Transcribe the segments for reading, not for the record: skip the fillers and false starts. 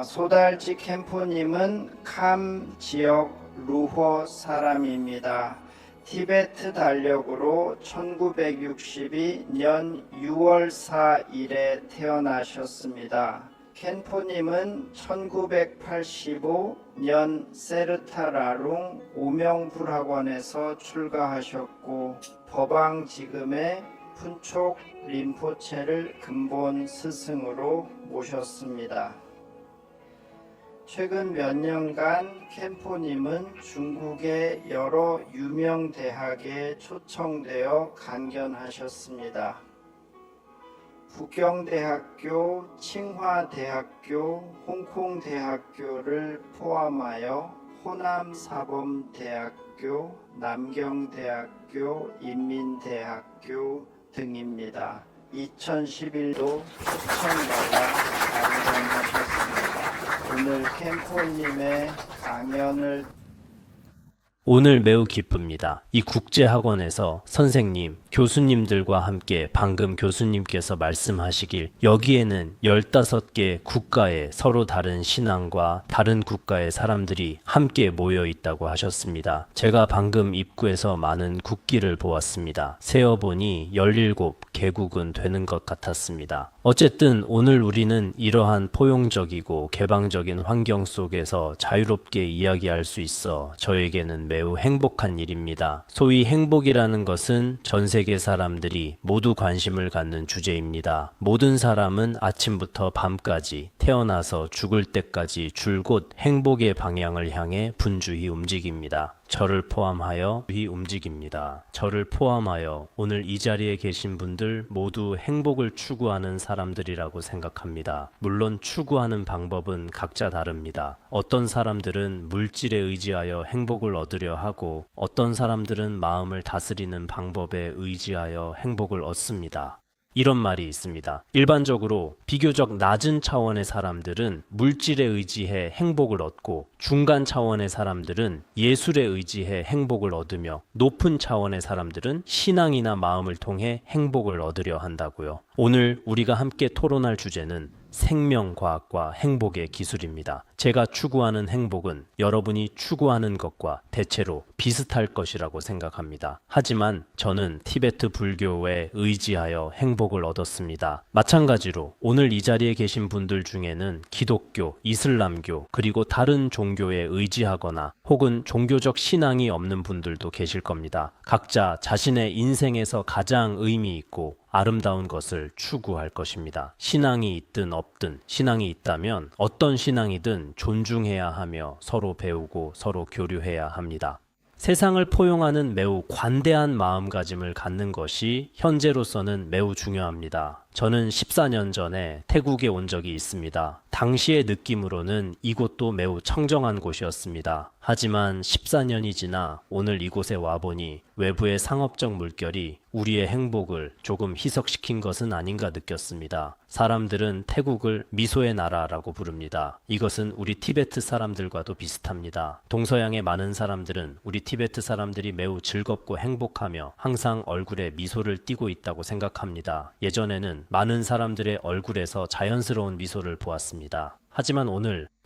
소달지 캠포님은 캄 지역 루호 사람입니다. 티베트 달력으로 1962년 6월 4일에 태어나셨습니다. 켄포님은 1985년 세르타라룽 오명불학원에서 출가하셨고 법왕 지금의 푼촉 림포체를 근본 스승으로 모셨습니다. 최근 몇 년간 켄포님은 중국의 여러 유명 대학에 초청되어 강연하셨습니다. 북경대학교, 칭화대학교, 홍콩대학교를 포함하여 호남사범대학교, 남경대학교, 인민대학교 등입니다. 2011도 초청받아 강연하셨습니다. 오늘 캠포님의 강연을 오늘 매우 기쁩니다. 이 국제학원에서 선생님, 교수님들과 함께 방금 교수님께서 말씀하시길 여기에는 15개 국가의 서로 다른 신앙과 다른 국가의 사람들이 함께 모여 있다고 하셨습니다. 제가 방금 입구에서 많은 국기를 보았습니다. 세어보니 17개국은 되는 것 같았습니다. 어쨌든 오늘 우리는 이러한 포용적이고 개방적인 환경 속에서 자유롭게 이야기할 수 있어 저에게는 매우 행복한 일입니다. 소위 행복이라는 것은 전 세계 사람들이 모두 관심을 갖는 주제입니다. 모든 사람은 아침부터 밤까지 태어나서 죽을 때까지 줄곧 행복의 방향을 향해 분주히 움직입니다. 저를 포함하여 저를 포함하여 오늘 이 자리에 계신 분들 모두 행복을 추구하는 사람들이라고 생각합니다. 물론 추구하는 방법은 각자 다릅니다. 어떤 사람들은 물질에 의지하여 행복을 얻으려 하고 어떤 사람들은 마음을 다스리는 방법에 의지하여 행복을 얻습니다. 이런 말이 있습니다. 일반적으로 비교적 낮은 차원의 사람들은 물질에 의지해 행복을 얻고 중간 차원의 사람들은 예술에 의지해 행복을 얻으며 높은 차원의 사람들은 신앙이나 마음을 통해 행복을 얻으려 한다고요. 오늘 우리가 함께 토론할 주제는 생명과학과 행복의 기술입니다. 제가 추구하는 행복은 여러분이 추구하는 것과 대체로 비슷할 것이라고 생각합니다. 하지만 저는 티베트 불교에 의지하여 행복을 얻었습니다. 마찬가지로 오늘 이 자리에 계신 분들 중에는 기독교, 이슬람교, 그리고 다른 종교에 의지하거나 혹은 종교적 신앙이 없는 분들도 계실 겁니다. 각자 자신의 인생에서 가장 의미 있고 아름다운 것을 추구할 것입니다. 신앙이 있든 없든 신앙이 있다면 어떤 신앙이든 존중해야 하며 서로 배우고 서로 교류해야 합니다. 세상을 포용하는 매우 관대한 마음가짐을 갖는 것이 현재로서는 매우 중요합니다. 저는 14년 전에 태국에 온 적이 있습니다. 당시의 느낌으로는 이곳도 매우 청정한 곳이었습니다. 하지만 14년이 지나 오늘 이곳에 와보니 외부의 상업적 물결이 우리의 행복을 조금 희석시킨 것은 아닌가 느꼈습니다. 사람들은 태국을 미소의 나라라고 부릅니다. 이것은 우리 티베트 사람들과도 비슷합니다. 동서양의 많은 사람들은 우리 티베트 사람들이 매우 즐겁고 행복하며 항상 얼굴에 미소를 띠고 있다고 생각합니다. 예전에는 많은 사람들의 얼굴에서 자연스러운 미소를 보았습니다. 하지만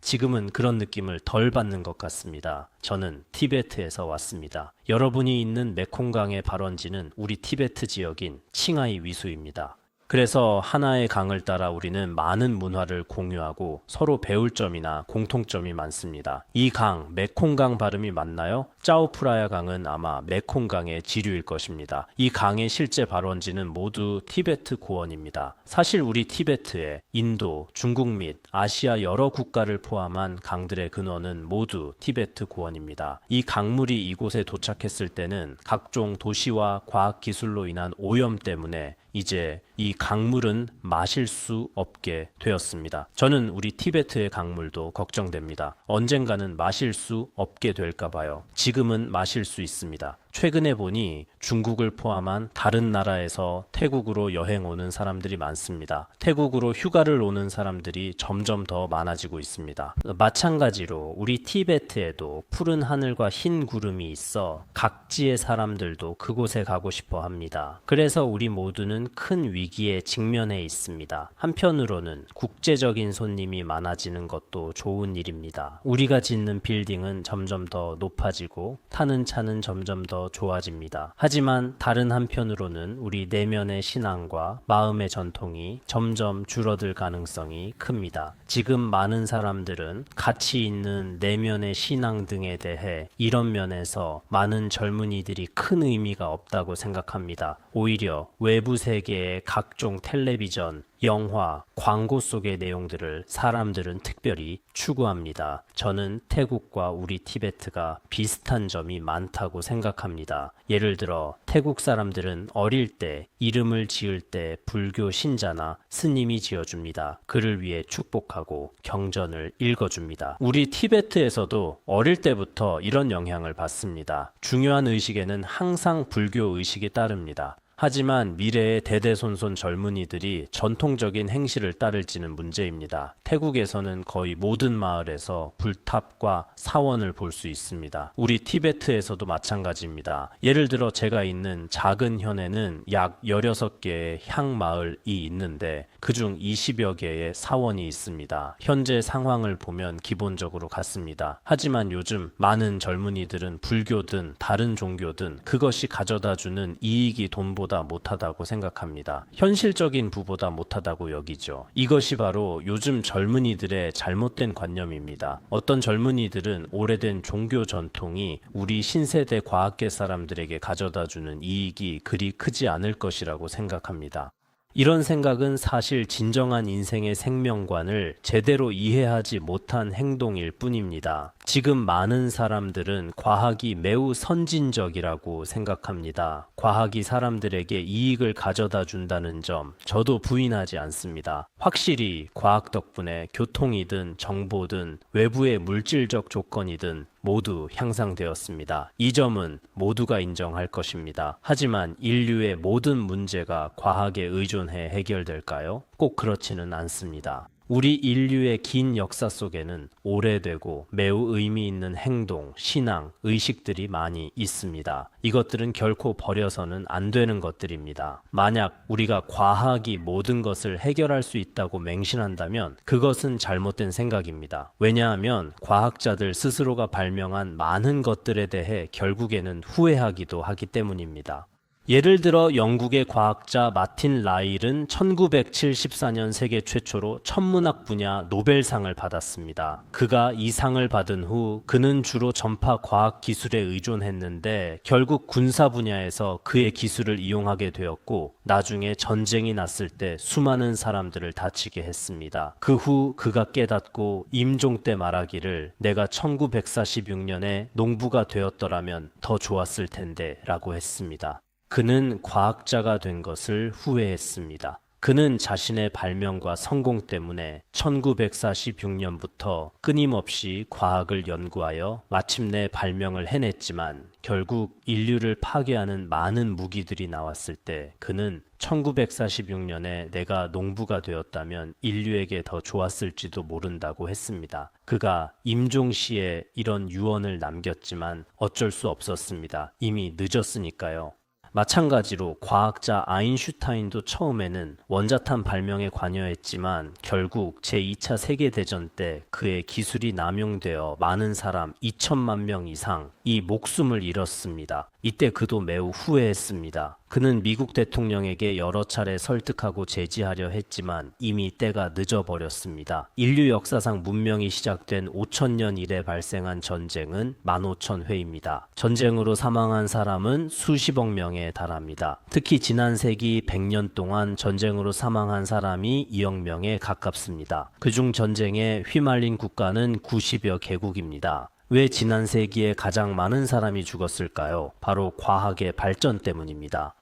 지금은 그런 느낌을 덜 받는 것 같습니다. 저는 티베트에서 왔습니다. 여러분이 있는 메콩강의 발원지는 우리 티베트 지역인 칭하이 위수입니다. 그래서 하나의 강을 따라 우리는 많은 문화를 공유하고 서로 배울 점이나 공통점이 많습니다. 이 강, 메콩강 발음이 맞나요? 짜오프라야 강은 아마 메콩강의 지류일 것입니다. 이 강의 실제 발원지는 모두 티베트 고원입니다. 사실 우리 티베트에 인도, 중국 및 아시아 여러 국가를 포함한 강들의 근원은 모두 티베트 고원입니다. 이 강물이 이곳에 도착했을 때는 각종 도시와 과학기술로 인한 오염 때문에 이제 이 강물은 마실 수 없게 되었습니다. 저는 우리 티베트의 강물도 걱정됩니다. 언젠가는 마실 수 없게 될까 봐요. 지금은 마실 수 있습니다. 최근에 보니 중국을 포함한 다른 나라에서 태국으로 여행 오는 사람들이 많습니다. 태국으로 휴가를 오는 사람들이 점점 더 많아지고 있습니다. 마찬가지로 우리 티베트에도 푸른 하늘과 흰 구름이 있어 각지의 사람들도 그곳에 가고 싶어 합니다. 그래서 우리 모두는 큰 위기에 직면해 있습니다. 한편으로는 국제적인 손님이 많아지는 것도 좋은 일입니다. 우리가 짓는 빌딩은 점점 더 높아지고 타는 차는 점점 더 좋아집니다. 하지만 다른 한편으로는 우리 내면의 신앙과 마음의 전통이 점점 줄어들 가능성이 큽니다. 지금 많은 사람들은 가치 있는 내면의 신앙 등에 대해 이런 면에서 많은 젊은이들이 큰 의미가 없다고 생각합니다. 오히려 외부 세계의 각종 텔레비전, 영화, 광고 속의 내용들을 사람들은 특별히 추구합니다. 저는 태국과 우리 티베트가 비슷한 점이 많다고 생각합니다. 예를 들어 태국 사람들은 어릴 때 이름을 지을 때 불교 신자나 스님이 지어줍니다. 그를 위해 축복하고 경전을 읽어줍니다. 우리 티베트에서도 어릴 때부터 이런 영향을 받습니다. 중요한 의식에는 항상 불교 의식이 따릅니다. 하지만 미래의 대대손손 젊은이들이 전통적인 행실을 따를지는 문제입니다. 태국에서는 거의 모든 마을에서 불탑과 사원을 볼 수 있습니다. 우리 티베트에서도 마찬가지입니다. 예를 들어 제가 있는 작은 현에는 약 16개의 향마을이 있는데 그중 20여 개의 사원이 있습니다. 현재 상황을 보면 기본적으로 같습니다. 하지만 요즘 많은 젊은이들은 불교든 다른 종교든 그것이 가져다주는 이익이 돈보다 못하다고 생각합니다. 현실적인 부보다 못하다고 여기죠. 이것이 바로 요즘 젊은이들의 잘못된 관념입니다. 어떤 젊은이들은 오래된 종교 전통이 우리 신세대 과학계 사람들에게 가져다주는 이익이 그리 크지 않을 것이라고 생각합니다. 이런 생각은 사실 진정한 인생의 생명관을 제대로 이해하지 못한 행동일 뿐입니다. 지금 많은 사람들은 과학이 매우 선진적이라고 생각합니다. 과학이 사람들에게 이익을 가져다 준다는 점 저도 부인하지 않습니다. 확실히 과학 덕분에 교통이든 정보든 외부의 물질적 조건이든 모두 향상되었습니다. 이 점은 모두가 인정할 것입니다. 하지만 인류의 모든 문제가 과학에 의존해 해결될까요? 꼭 그렇지는 않습니다. 우리 인류의 긴 역사 속에는 오래되고 매우 의미 있는 행동, 신앙, 의식들이 많이 있습니다. 이것들은 결코 버려서는 안 되는 것들입니다. 만약 우리가 과학이 모든 것을 해결할 수 있다고 맹신한다면 그것은 잘못된 생각입니다. 왜냐하면 과학자들 스스로가 발명한 많은 것들에 대해 결국에는 후회하기도 하기 때문입니다. 예를 들어 영국의 과학자 마틴 라일은 1974년 세계 최초로 천문학 분야 노벨상을 받았습니다. 그가 이 상을 받은 후 그는 주로 전파 과학 기술에 의존했는데 결국 군사 분야에서 그의 기술을 이용하게 되었고 나중에 전쟁이 났을 때 수많은 사람들을 다치게 했습니다. 그 후 그가 깨닫고 임종 때 말하기를 내가 1946년에 농부가 되었더라면 더 좋았을 텐데 라고 했습니다. 그는 과학자가 된 것을 후회했습니다. 그는 자신의 발명과 성공 때문에 1946년부터 끊임없이 과학을 연구하여 마침내 발명을 해냈지만 결국 인류를 파괴하는 많은 무기들이 나왔을 때 그는 1946년에 내가 농부가 되었다면 인류에게 더 좋았을지도 모른다고 했습니다. 그가 임종시에 이런 유언을 남겼지만 어쩔 수 없었습니다. 이미 늦었으니까요. 마찬가지로 과학자 아인슈타인도 처음에는 원자탄 발명에 관여했지만 결국 제2차 세계대전 때 그의 기술이 남용되어 많은 사람 2천만 명 이상이 목숨을 잃었습니다. 이때 그도 매우 후회했습니다. 그는 미국 대통령에게 여러 차례 설득하고 제지하려 했지만 이미 때가 늦어버렸습니다. 인류 역사상 문명이 시작된 5천년 이래 발생한 전쟁은 15,000회입니다. 전쟁으로 사망한 사람은 수십억 명에 달합니다. 특히 지난 세기 100년 동안 전쟁으로 사망한 사람이 2억 명에 가깝습니다. 그중 전쟁에 휘말린 국가는 90여 개국입니다. 왜 지난 세기에 가장 많은 사람이 죽었을까요? 바로 과학의 발전 때문입니다.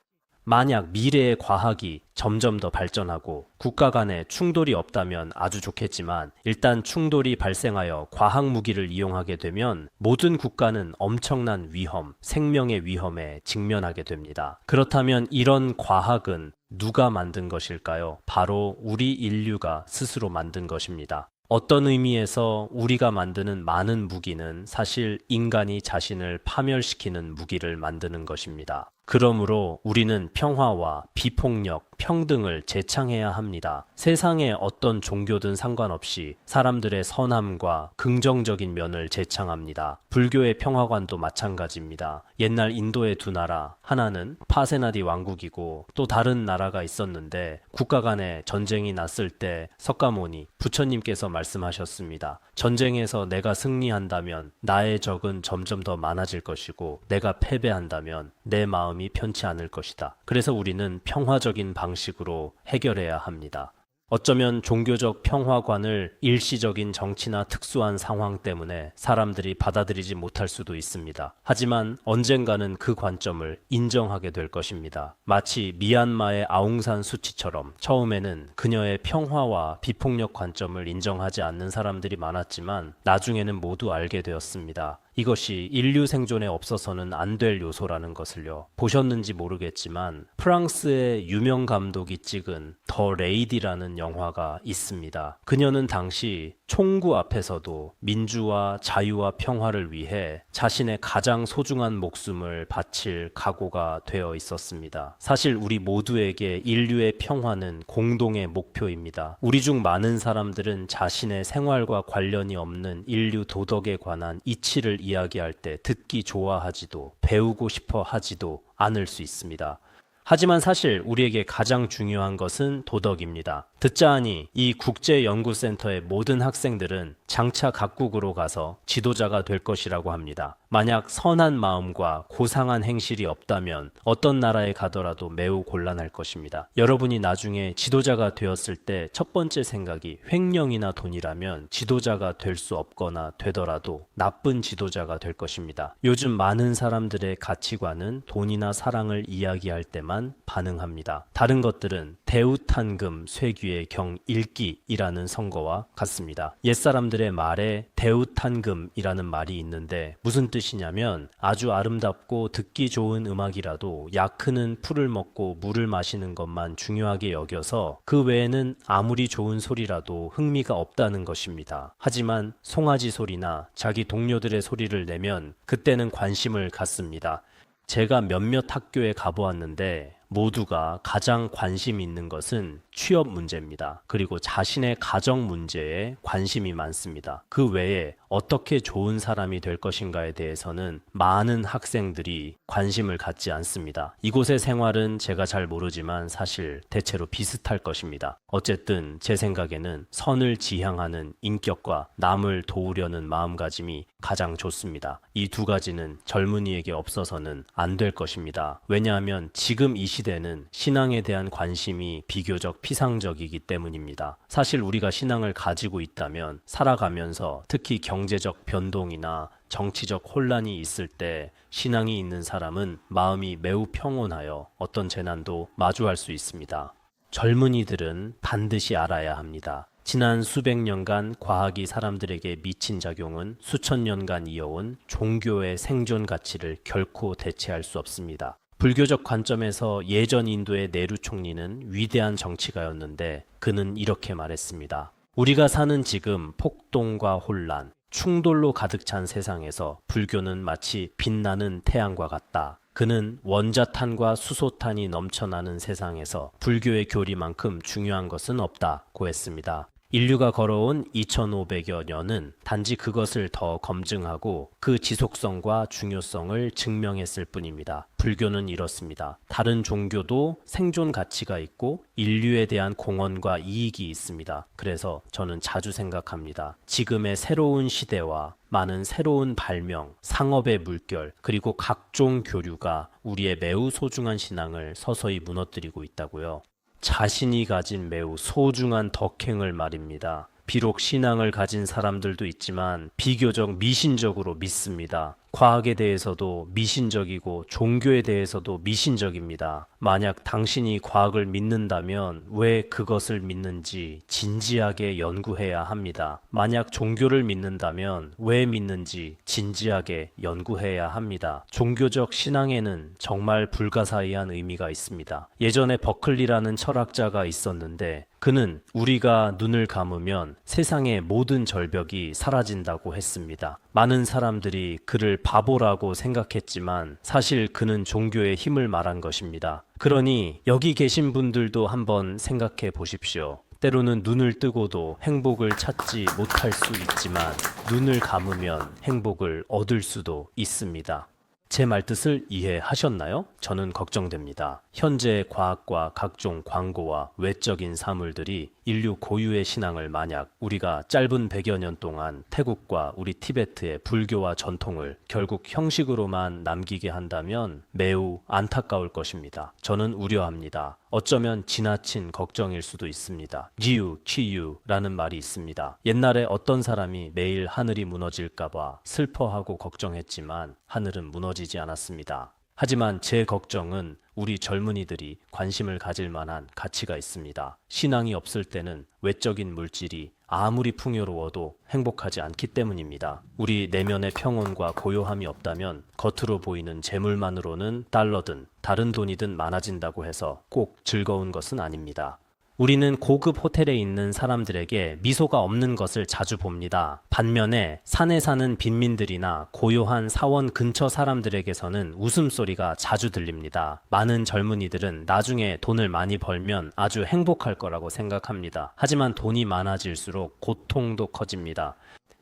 만약 미래의 과학이 점점 더 발전하고 국가 간에 충돌이 없다면 아주 좋겠지만 일단 충돌이 발생하여 과학 무기를 이용하게 되면 모든 국가는 엄청난 위험, 생명의 위험에 직면하게 됩니다. 그렇다면 이런 과학은 누가 만든 것일까요? 바로 우리 인류가 스스로 만든 것입니다. 어떤 의미에서 우리가 만드는 많은 무기는 사실 인간이 자신을 파멸시키는 무기를 만드는 것입니다. 그러므로 우리는 평화와 비폭력, 평등을 제창해야 합니다. 세상의 어떤 종교든 상관없이 사람들의 선함과 긍정적인 면을 제창합니다. 불교의 평화관도 마찬가지입니다. 옛날 인도의 두 나라, 하나는 파세나디 왕국이고 또 다른 나라가 있었는데 국가 간에 전쟁이 났을 때 석가모니, 부처님께서 말씀하셨습니다. 전쟁에서 내가 승리한다면 나의 적은 점점 더 많아질 것이고 내가 패배한다면 내 마음이 편치 않을 것이다. 그래서 우리는 평화적인 방식으로 해결해야 합니다. 어쩌면 종교적 평화관을 일시적인 정치나 특수한 상황 때문에 사람들이 받아들이지 못할 수도 있습니다. 하지만 언젠가는 그 관점을 인정하게 될 것입니다. 마치 미얀마의 아웅산 수치처럼 처음에는 그녀의 평화와 비폭력 관점을 인정하지 않는 사람들이 많았지만 나중에는 모두 알게 되었습니다. 이것이 인류 생존에 없어서는 안 될 요소라는 것을요. 보셨는지 모르겠지만 프랑스의 유명 감독이 찍은 더 레이디라는 영화가 있습니다. 그녀는 당시 총구 앞에서도 민주와 자유와 평화를 위해 자신의 가장 소중한 목숨을 바칠 각오가 되어 있었습니다. 사실 우리 모두에게 인류의 평화는 공동의 목표입니다. 우리 중 많은 사람들은 자신의 생활과 관련이 없는 인류 도덕에 관한 이치를 이야기할 때 듣기 좋아하지도 배우고 싶어 하지도 않을 수 있습니다. 하지만 사실 우리에게 가장 중요한 것은 도덕입니다. 듣자 하니 이 국제연구센터의 모든 학생들은 장차 각국으로 가서 지도자가 될 것이라고 합니다. 만약 선한 마음과 고상한 행실이 없다면 어떤 나라에 가더라도 매우 곤란할 것입니다. 여러분이 나중에 지도자가 되었을 때 첫 번째 생각이 횡령이나 돈이라면 지도자가 될 수 없거나 되더라도 나쁜 지도자가 될 것입니다. 요즘 많은 사람들의 가치관은 돈이나 사랑을 이야기할 때만 반응합니다. 다른 것들은 대우탄금 쇠귀의 경 읽기이라는 선거와 같습니다. 옛사람들의 말에 대우탄금이라는 말이 있는데 무슨 뜻이냐면 아주 아름답고 듣기 좋은 음악이라도 약 크는 풀을 먹고 물을 마시는 것만 중요하게 여겨서 그 외에는 아무리 좋은 소리라도 흥미가 없다는 것입니다. 하지만 송아지 소리나 자기 동료들의 소리를 내면 그때는 관심을 갖습니다. 제가 몇몇 학교에 가보았는데 모두가 가장 관심 있는 것은 취업 문제입니다. 그리고 자신의 가정 문제에 관심이 많습니다. 그 외에 어떻게 좋은 사람이 될 것인가에 대해서는 많은 학생들이 관심을 갖지 않습니다. 이곳의 생활은 제가 잘 모르지만 사실 대체로 비슷할 것입니다. 어쨌든 제 생각에는 선을 지향하는 인격과 남을 도우려는 마음가짐이 가장 좋습니다. 이 두 가지는 젊은이에게 없어서는 안 될 것입니다. 왜냐하면 지금 이 시대는 신앙에 대한 관심이 비교적 피상적이기 때문입니다. 사실 우리가 신앙을 가지고 있다면 살아가면서 특히 경제적 변동이나 정치적 혼란이 있을 때 신앙이 있는 사람은 마음이 매우 평온하여 어떤 재난도 마주할 수 있습니다. 젊은이들은 반드시 알아야 합니다. 지난 수백 년간 과학이 사람들에게 미친 작용은 수천 년간 이어온 종교의 생존 가치를 결코 대체할 수 없습니다. 불교적 관점에서 예전 인도의 네루 총리는 위대한 정치가였는데 그는 이렇게 말했습니다. 우리가 사는 지금 폭동과 혼란, 충돌로 가득 찬 세상에서 불교는 마치 빛나는 태양과 같다. 그는 원자탄과 수소탄이 넘쳐나는 세상에서 불교의 교리만큼 중요한 것은 없다고 했습니다. 인류가 걸어온 2500여 년은 단지 그것을 더 검증하고 그 지속성과 중요성을 증명했을 뿐입니다. 불교는 이렇습니다. 다른 종교도 생존 가치가 있고 인류에 대한 공헌과 이익이 있습니다. 그래서 저는 자주 생각합니다. 지금의 새로운 시대와 많은 새로운 발명, 상업의 물결, 그리고 각종 교류가 우리의 매우 소중한 신앙을 서서히 무너뜨리고 있다고요. 자신이 가진 매우 소중한 덕행을 말입니다. 비록 신앙을 가진 사람들도 있지만 비교적 미신적으로 믿습니다. 과학에 대해서도 미신적이고 종교에 대해서도 미신적입니다. 만약 당신이 과학을 믿는다면 왜 그것을 믿는지 진지하게 연구해야 합니다. 만약 종교를 믿는다면 왜 믿는지 진지하게 연구해야 합니다. 종교적 신앙에는 정말 불가사의한 의미가 있습니다. 예전에 버클리라는 철학자가 있었는데 그는 우리가 눈을 감으면 세상의 모든 절벽이 사라진다고 했습니다. 많은 사람들이 그를 바보라고 생각했지만 사실 그는 종교의 힘을 말한 것입니다. 그러니 여기 계신 분들도 한번 생각해 보십시오. 때로는 눈을 뜨고도 행복을 찾지 못할 수 있지만 눈을 감으면 행복을 얻을 수도 있습니다. 제 말뜻을 이해하셨나요? 저는 걱정됩니다. 현재 과학과 각종 광고와 외적인 사물들이 인류 고유의 신앙을 만약 우리가 짧은 100여 년 동안 태국과 우리 티베트의 불교와 전통을 결국 형식으로만 남기게 한다면 매우 안타까울 것입니다. 저는 우려합니다. 어쩌면 지나친 걱정일 수도 있습니다. 지유, 치유라는 말이 있습니다. 옛날에 어떤 사람이 매일 하늘이 무너질까봐 슬퍼하고 걱정했지만 하늘은 무너지지 않았습니다. 하지만 제 걱정은 우리 젊은이들이 관심을 가질 만한 가치가 있습니다. 신앙이 없을 때는 외적인 물질이 아무리 풍요로워도 행복하지 않기 때문입니다. 우리 내면의 평온과 고요함이 없다면 겉으로 보이는 재물만으로는 달러든 다른 돈이든 많아진다고 해서 꼭 즐거운 것은 아닙니다. 우리는 고급 호텔에 있는 사람들에게 미소가 없는 것을 자주 봅니다. 반면에 산에 사는 빈민들이나 고요한 사원 근처 사람들에게서는 웃음소리가 자주 들립니다. 많은 젊은이들은 나중에 돈을 많이 벌면 아주 행복할 거라고 생각합니다. 하지만 돈이 많아질수록 고통도 커집니다.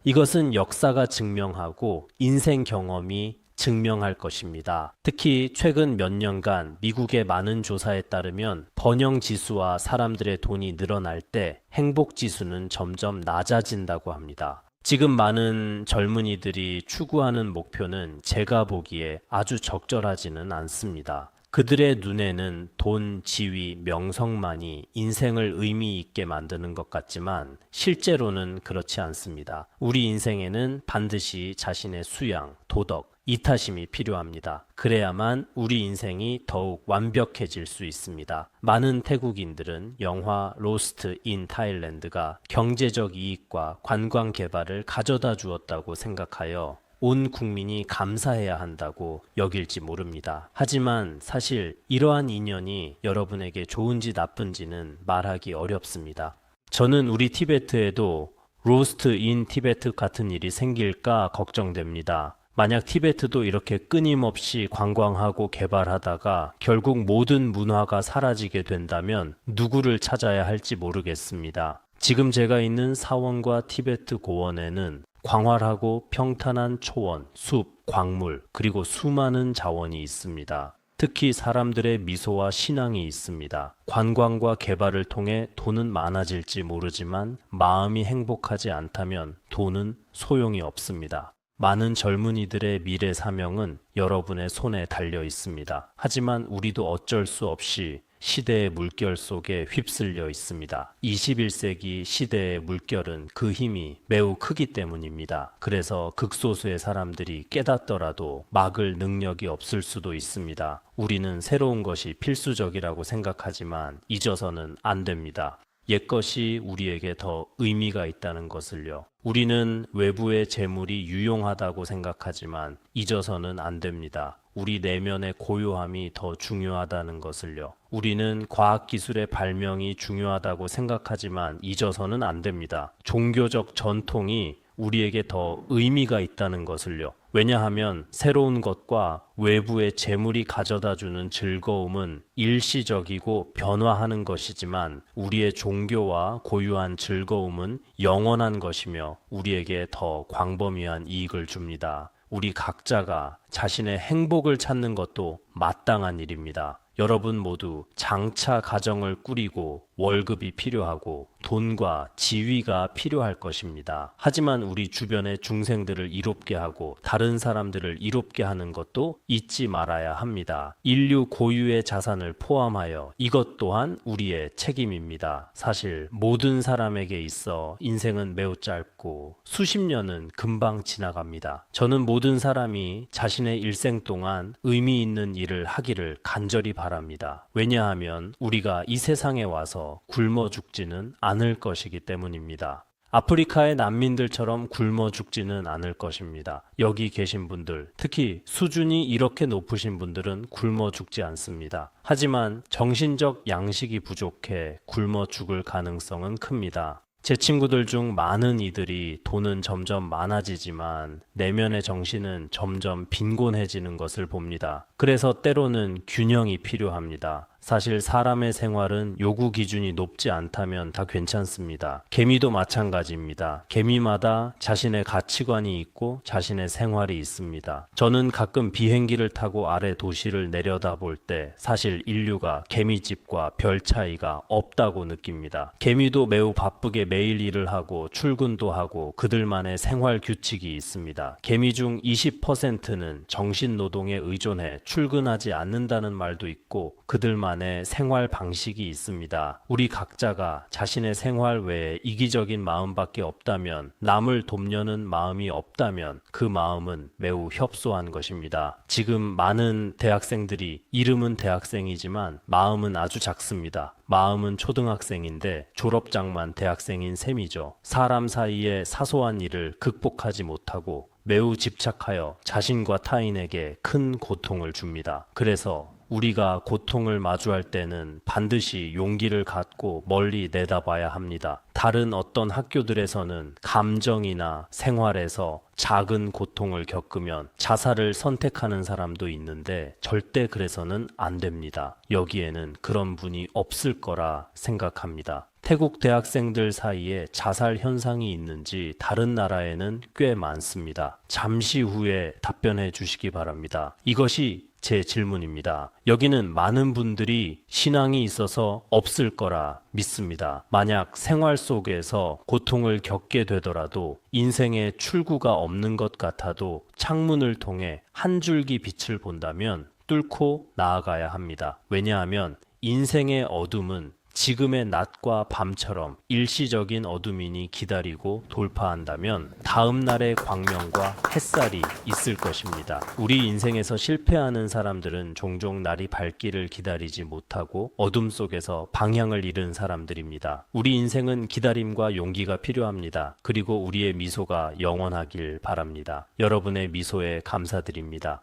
이것은 역사가 증명하고 인생 경험이 증명할 것입니다. 특히 최근 몇 년간 미국의 많은 조사에 따르면 번영 지수와 사람들의 돈이 늘어날 때 행복 지수는 점점 낮아진다고 합니다. 지금 많은 젊은이들이 추구하는 목표는 제가 보기에 아주 적절하지는 않습니다. 그들의 눈에는 돈, 지위, 명성만이 인생을 의미 있게 만드는 것 같지만 실제로는 그렇지 않습니다. 우리 인생에는 반드시 자신의 수양, 도덕, 이타심이 필요합니다. 그래야만 우리 인생이 더욱 완벽해질 수 있습니다. 많은 태국인들은 영화 로스트 인 타일랜드가 경제적 이익과 관광 개발을 가져다 주었다고 생각하여 온 국민이 감사해야 한다고 여길지 모릅니다. 하지만 사실 이러한 인연이 여러분에게 좋은지 나쁜지는 말하기 어렵습니다. 저는 우리 티베트에도 로스트 인 티베트 같은 일이 생길까 걱정됩니다. 만약 티베트도 이렇게 끊임없이 관광하고 개발하다가 결국 모든 문화가 사라지게 된다면 누구를 찾아야 할지 모르겠습니다. 지금 제가 있는 사원과 티베트 고원에는 광활하고 평탄한 초원, 숲, 광물, 그리고 수많은 자원이 있습니다. 특히 사람들의 미소와 신앙이 있습니다. 관광과 개발을 통해 돈은 많아질지 모르지만 마음이 행복하지 않다면 돈은 소용이 없습니다. 많은 젊은이들의 미래 사명은 여러분의 손에 달려 있습니다. 하지만 우리도 어쩔 수 없이 시대의 물결 속에 휩쓸려 있습니다. 21세기 시대의 물결은 그 힘이 매우 크기 때문입니다. 그래서 극소수의 사람들이 깨닫더라도 막을 능력이 없을 수도 있습니다. 우리는 새로운 것이 필수적이라고 생각하지만 잊어서는 안 됩니다. 옛것이 우리에게 더 의미가 있다는 것을요. 우리는 외부의 재물이 유용하다고 생각하지만 잊어서는 안 됩니다. 우리 내면의 고요함이 더 중요하다는 것을요. 우리는 과학기술의 발명이 중요하다고 생각하지만 잊어서는 안 됩니다. 종교적 전통이 우리에게 더 의미가 있다는 것을요. 왜냐하면 새로운 것과 외부의 재물이 가져다주는 즐거움은 일시적이고 변화하는 것이지만 우리의 종교와 고유한 즐거움은 영원한 것이며 우리에게 더 광범위한 이익을 줍니다. 우리 각자가 자신의 행복을 찾는 것도 마땅한 일입니다. 여러분 모두 장차 가정을 꾸리고 월급이 필요하고 돈과 지위가 필요할 것입니다. 하지만 우리 주변의 중생들을 이롭게 하고 다른 사람들을 이롭게 하는 것도 잊지 말아야 합니다. 인류 고유의 자산을 포함하여 이것 또한 우리의 책임입니다. 사실 모든 사람에게 있어 인생은 매우 짧고 수십 년은 금방 지나갑니다. 저는 모든 사람이 자신의 일생 동안 의미 있는 일을 하기를 간절히 바랍니다. 왜냐하면 우리가 이 세상에 와서 굶어 죽지는 않을 것이기 때문입니다. 아프리카의 난민들처럼 굶어 죽지는 않을 것입니다. 여기 계신 분들, 특히 수준이 이렇게 높으신 분들은 굶어 죽지 않습니다. 하지만 정신적 양식이 부족해 굶어 죽을 가능성은 큽니다. 제 친구들 중 많은 이들이 돈은 점점 많아지지만 내면의 정신은 점점 빈곤해지는 것을 봅니다. 그래서 때로는 균형이 필요합니다. 사실 사람의 생활은 요구 기준이 높지 않다면 다 괜찮습니다. 개미도 마찬가지입니다. 개미마다 자신의 가치관이 있고 자신의 생활이 있습니다. 저는 가끔 비행기를 타고 아래 도시를 내려다볼 때 사실 인류가 개미집과 별 차이가 없다고 느낍니다. 개미도 매우 바쁘게 매일 일을 하고 출근도 하고 그들만의 생활 규칙이 있습니다. 개미 중 20%는 정신 노동에 의존해 출근하지 않는다는 말도 있고 그들만의 생활 방식이 있습니다. 우리 각자가 자신의 생활 외에 이기적인 마음밖에 없다면, 남을 돕려는 마음이 없다면 그 마음은 매우 협소한 것입니다. 지금 많은 대학생들이 이름은 대학생이지만 마음은 아주 작습니다. 마음은 초등학생인데 졸업장만 대학생인 셈이죠. 사람 사이의 사소한 일을 극복하지 못하고 매우 집착하여 자신과 타인에게 큰 고통을 줍니다. 그래서 우리가 고통을 마주할 때는 반드시 용기를 갖고 멀리 내다봐야 합니다. 다른 어떤 학교들에서는 감정이나 생활에서 작은 고통을 겪으면 자살을 선택하는 사람도 있는데 절대 그래서는 안 됩니다. 여기에는 그런 분이 없을 거라 생각합니다. 태국 대학생들 사이에 자살 현상이 있는지 다른 나라에는 꽤 많습니다. 잠시 후에 답변해 주시기 바랍니다. 이것이 제 질문입니다. 여기는 많은 분들이 신앙이 있어서 없을 거라 믿습니다. 만약 생활 속에서 고통을 겪게 되더라도 인생에 출구가 없는 것 같아도 창문을 통해 한 줄기 빛을 본다면 뚫고 나아가야 합니다. 왜냐하면 인생의 어둠은 지금의 낮과 밤처럼 일시적인 어둠이니 기다리고 돌파한다면 다음 날의 광명과 햇살이 있을 것입니다. 우리 인생에서 실패하는 사람들은 종종 날이 밝기를 기다리지 못하고 어둠 속에서 방향을 잃은 사람들입니다. 우리 인생은 기다림과 용기가 필요합니다. 그리고 우리의 미소가 영원하길 바랍니다. 여러분의 미소에 감사드립니다.